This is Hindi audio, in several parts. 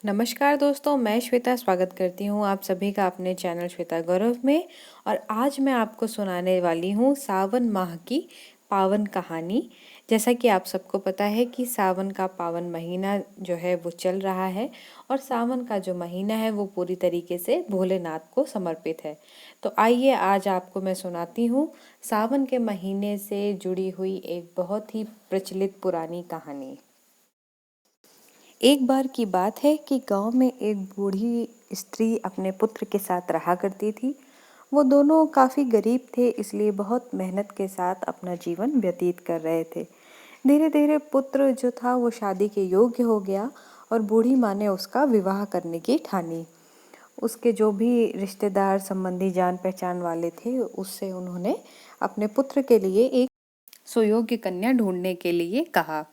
नमस्कार दोस्तों, मैं श्वेता स्वागत करती हूँ आप सभी का अपने चैनल श्वेता गौरव में। और आज मैं आपको सुनाने वाली हूँ सावन माह की पावन कहानी। जैसा कि आप सबको पता है कि सावन का पावन महीना जो है वो चल रहा है और सावन का जो महीना है वो पूरी तरीके से भोलेनाथ को समर्पित है। तो आइए आज आपको मैं सुनाती हूँ सावन के महीने से जुड़ी हुई एक बहुत ही प्रचलित पुरानी कहानी। एक बार की बात है कि गांव में एक बूढ़ी स्त्री अपने पुत्र के साथ रहा करती थी। वो दोनों काफ़ी गरीब थे, इसलिए बहुत मेहनत के साथ अपना जीवन व्यतीत कर रहे थे। धीरे धीरे पुत्र जो था वो शादी के योग्य हो गया और बूढ़ी माँ ने उसका विवाह करने की ठानी। उसके जो भी रिश्तेदार संबंधी जान पहचान वाले थे उससे उन्होंने अपने पुत्र के लिए एक सुयोग्य कन्या ढूंढने के लिए कहा।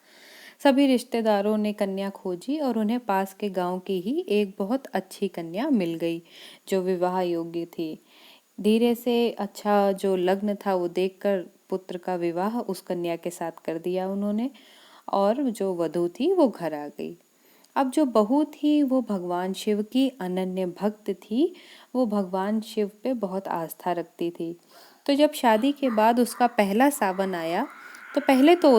सभी रिश्तेदारों ने कन्या खोजी और उन्हें पास के गांव की ही एक बहुत अच्छी कन्या मिल गई जो विवाह योग्य थी। धीरे से अच्छा जो लग्न था वो देखकर पुत्र का विवाह उस कन्या के साथ कर दिया उन्होंने। और जो वधू थी वो घर आ गई। अब जो बहू थी वो भगवान शिव की अनन्य भक्त थी। वो भगवान शिव पे बहुत आस्था रखती थी। तो जब शादी के बाद उसका पहला सावन आया तो पहले तो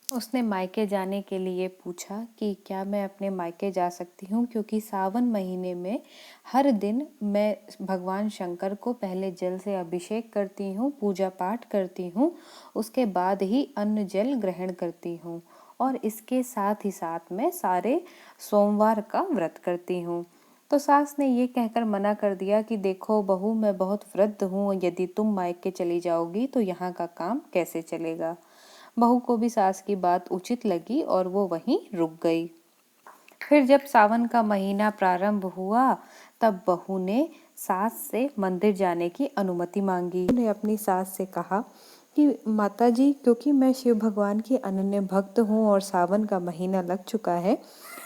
उसने मायके जाने के लिए पूछा कि क्या मैं अपने मायके जा सकती हूँ, क्योंकि सावन महीने में हर दिन मैं भगवान शंकर को पहले जल से अभिषेक करती हूँ, पूजा पाठ करती हूँ, उसके बाद ही अन्न जल ग्रहण करती हूँ और इसके साथ ही साथ मैं सारे सोमवार का व्रत करती हूँ। तो सास ने ये कहकर मना कर दिया कि देखो बहू, मैं बहुत वृद्ध हूँ, यदि तुम मायके चली जाओगी तो यहाँ का काम कैसे चलेगा। बहू को भी सास की बात उचित लगी और वो वहीं रुक गई। फिर जब सावन का महीना प्रारंभ हुआ तब बहू ने सास से मंदिर जाने की अनुमति मांगी। उन्होंने अपनी सास से कहा कि माता जी, क्योंकि मैं शिव भगवान की अनन्य भक्त हूँ और सावन का महीना लग चुका है,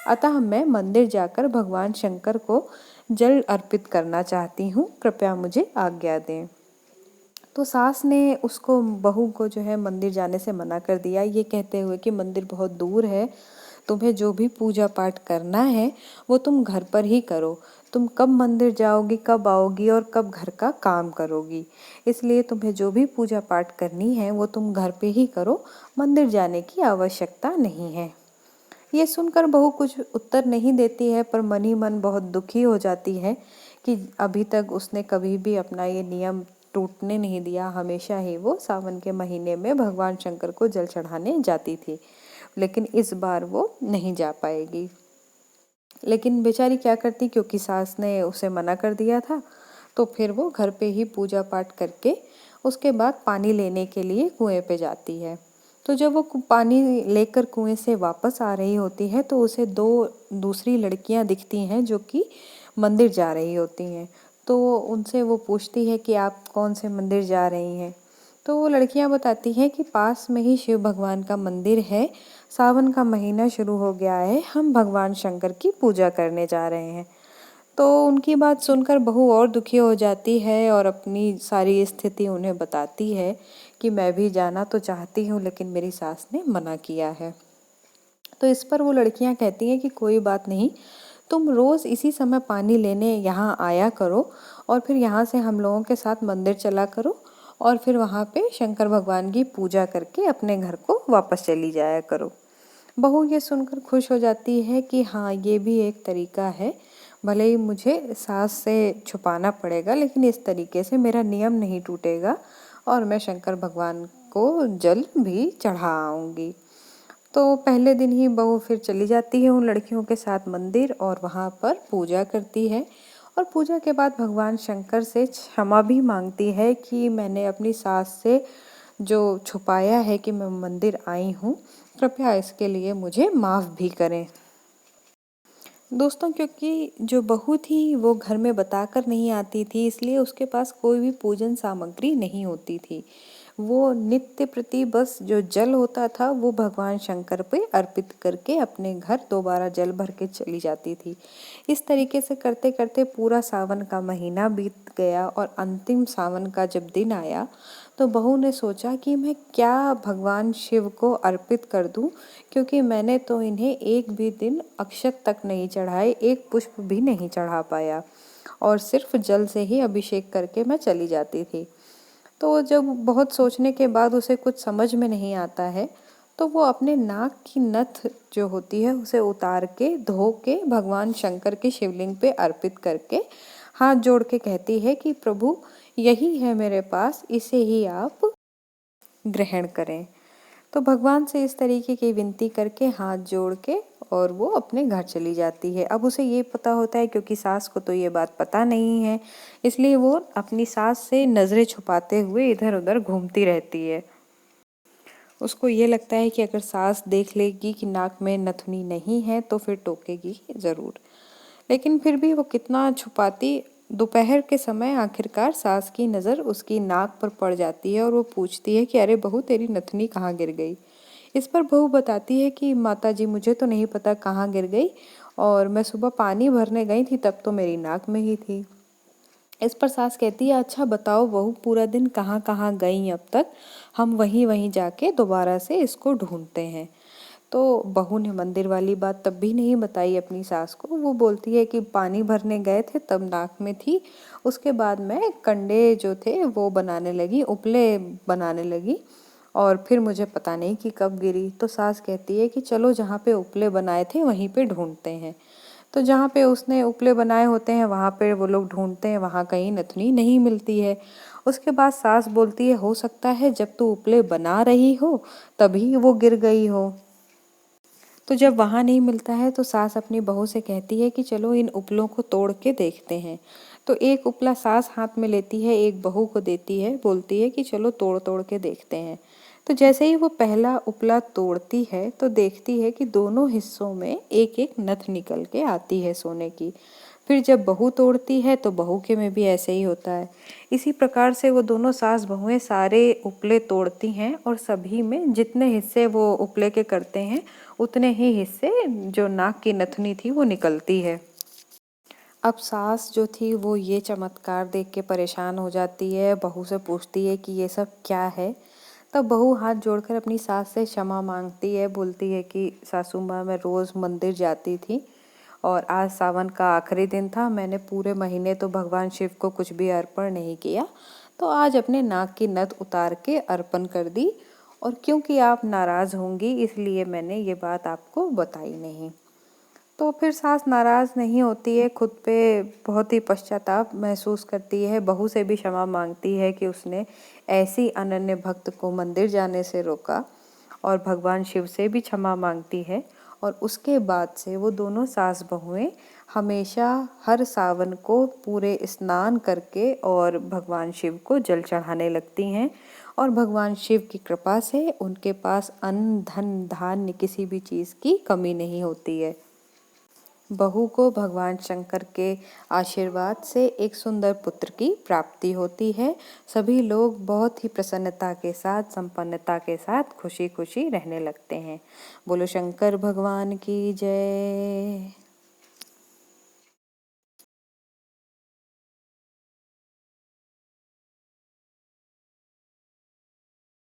अतः मैं मंदिर जाकर भगवान शंकर को जल अर्पित करना चाहती हूँ, कृपया मुझे आज्ञा दें। तो सास ने उसको बहू को जो है मंदिर जाने से मना कर दिया, ये कहते हुए कि मंदिर बहुत दूर है, तुम्हें जो भी पूजा पाठ करना है वो तुम घर पर ही करो। तुम कब मंदिर जाओगी, कब आओगी और कब घर का काम करोगी, इसलिए तुम्हें जो भी पूजा पाठ करनी है वो तुम घर पे ही करो, मंदिर जाने की आवश्यकता नहीं है। ये सुनकर बहू कुछ उत्तर नहीं देती है, पर मन ही मन बहुत दुखी हो जाती है कि अभी तक उसने कभी भी अपना ये नियम टूटने नहीं दिया। हमेशा ही वो सावन के महीने में भगवान शंकर को जल चढ़ाने जाती थी, लेकिन इस बार वो नहीं जा पाएगी। लेकिन बेचारी क्या करती, क्योंकि सास ने उसे मना कर दिया था, तो फिर वो घर पे ही पूजा पाठ करके उसके बाद पानी लेने के लिए कुएं पे जाती है। तो जब वो पानी लेकर कुएं से वापस आ रही होती है तो उसे दो दूसरी लड़कियां दिखती हैं जो कि मंदिर जा रही होती हैं। तो उनसे वो पूछती है कि आप कौन से मंदिर जा रही हैं। तो वो लड़कियां बताती हैं कि पास में ही शिव भगवान का मंदिर है, सावन का महीना शुरू हो गया है, हम भगवान शंकर की पूजा करने जा रहे हैं। तो उनकी बात सुनकर बहू और दुखी हो जाती है और अपनी सारी स्थिति उन्हें बताती है कि मैं भी जाना तो चाहती हूँ, लेकिन मेरी सास ने मना किया है। तो इस पर वो लड़कियां कहती हैं कि कोई बात नहीं, तुम रोज़ इसी समय पानी लेने यहाँ आया करो और फिर यहाँ से हम लोगों के साथ मंदिर चला करो और फिर वहाँ पे शंकर भगवान की पूजा करके अपने घर को वापस चली जाया करो। बहू ये सुनकर खुश हो जाती है कि हाँ, ये भी एक तरीका है, भले ही मुझे सास से छुपाना पड़ेगा लेकिन इस तरीके से मेरा नियम नहीं टूटेगा और मैं शंकर भगवान को जल भी चढ़ा आऊँगी। तो पहले दिन ही बहू फिर चली जाती है उन लड़कियों के साथ मंदिर और वहाँ पर पूजा करती है और पूजा के बाद भगवान शंकर से क्षमा भी मांगती है कि मैंने अपनी सास से जो छुपाया है कि मैं मंदिर आई हूँ, कृपया इसके लिए मुझे माफ़ भी करें। दोस्तों, क्योंकि जो बहू थी वो घर में बताकर नहीं आती थी, इसलिए उसके पास कोई भी पूजन सामग्री नहीं होती थी। वो नित्य प्रति बस जो जल होता था वो भगवान शंकर पे अर्पित करके अपने घर दोबारा जल भर के चली जाती थी। इस तरीके से करते करते पूरा सावन का महीना बीत गया और अंतिम सावन का जब दिन आया तो बहू ने सोचा कि मैं क्या भगवान शिव को अर्पित कर दूं, क्योंकि मैंने तो इन्हें एक भी दिन अक्षत तक नहीं चढ़ाए, एक पुष्प भी नहीं चढ़ा पाया और सिर्फ जल से ही अभिषेक करके मैं चली जाती थी। तो जब बहुत सोचने के बाद उसे कुछ समझ में नहीं आता है, तो वो अपने नाक की नथ जो होती है उसे उतार के धो के भगवान शंकर के शिवलिंग पे अर्पित करके हाथ जोड़ के कहती है कि प्रभु, यही है मेरे पास, इसे ही आप ग्रहण करें। तो भगवान से इस तरीके की विनती करके हाथ जोड़ के और वो अपने घर चली जाती है। अब उसे ये पता होता है, क्योंकि सास को तो ये बात पता नहीं है, इसलिए वो अपनी सास से नज़रें छुपाते हुए इधर उधर घूमती रहती है। उसको ये लगता है कि अगर सास देख लेगी कि नाक में नथुनी नहीं है तो फिर टोकेगी ज़रूर। लेकिन फिर भी वो कितना छुपाती, दोपहर के समय आखिरकार सास की नज़र उसकी नाक पर पड़ जाती है और वो पूछती है कि अरे बहू, तेरी नथनी कहाँ गिर गई। इस पर बहू बताती है कि माता जी, मुझे तो नहीं पता कहाँ गिर गई, और मैं सुबह पानी भरने गई थी तब तो मेरी नाक में ही थी। इस पर सास कहती है, अच्छा बताओ बहू, पूरा दिन कहाँ कहाँ गई अब तक, हम वहीं वहीं जाके दोबारा से इसको ढूंढते हैं। तो बहू ने मंदिर वाली बात तब भी नहीं बताई अपनी सास को। वो बोलती है कि पानी भरने गए थे तब नाक में थी, उसके बाद मैं कंडे जो थे वो बनाने लगी, उपले बनाने लगी, और फिर मुझे पता नहीं कि कब गिरी। तो सास कहती है कि चलो, जहाँ पे उपले बनाए थे वहीं पे ढूंढते हैं। तो जहाँ पे उसने उपले बनाए होते हैं वहाँ पे वो लोग ढूंढते हैं, वहाँ कहीं नथुनी नहीं मिलती है। उसके बाद सास बोलती है, हो सकता है जब तू उपले बना रही हो तभी वो गिर गई हो। तो जब वहाँ नहीं मिलता है तो सास अपनी बहू से कहती है कि चलो इन उपलों को तोड़ के देखते हैं। तो एक उपला सास हाथ में लेती है, एक बहू को देती है, बोलती है कि चलो तोड़ तोड़ के देखते हैं। तो जैसे ही वो पहला उपला तोड़ती है तो देखती है कि दोनों हिस्सों में एक एक नथ निकल के आती है सोने की। फिर जब बहू तोड़ती है तो बहू के में भी ऐसे ही होता है। इसी प्रकार से वो दोनों सास बहुएं सारे उपले तोड़ती हैं और सभी में जितने हिस्से वो उपले के करते हैं उतने ही हिस्से जो नाक की नथनी थी वो निकलती है। अब सास जो थी वो ये चमत्कार देख के परेशान हो जाती है, बहू से पूछती है कि ये सब क्या है। तब बहू हाथ जोड़कर अपनी सास से क्षमा मांगती है, बोलती है कि सासू माँ, मैं रोज़ मंदिर जाती थी और आज सावन का आखिरी दिन था, मैंने पूरे महीने तो भगवान शिव को कुछ भी अर्पण नहीं किया, तो आज अपने नाक की नथ उतार के अर्पण कर दी, और क्योंकि आप नाराज़ होंगी इसलिए मैंने ये बात आपको बताई नहीं। तो फिर सास नाराज़ नहीं होती है, खुद पे बहुत ही पश्चाताप महसूस करती है, बहू से भी क्षमा मांगती है कि उसने ऐसी अनन्य भक्त को मंदिर जाने से रोका, और भगवान शिव से भी क्षमा मांगती है। और उसके बाद से वो दोनों सास बहुएं हमेशा हर सावन को पूरे स्नान करके और भगवान शिव को जल चढ़ाने लगती हैं, और भगवान शिव की कृपा से उनके पास अन्न धन धान्य किसी भी चीज़ की कमी नहीं होती है। बहू को भगवान शंकर के आशीर्वाद से एक सुंदर पुत्र की प्राप्ति होती है। सभी लोग बहुत ही प्रसन्नता के साथ, संपन्नता के साथ खुशी खुशी रहने लगते हैं। बोलो शंकर भगवान की जय।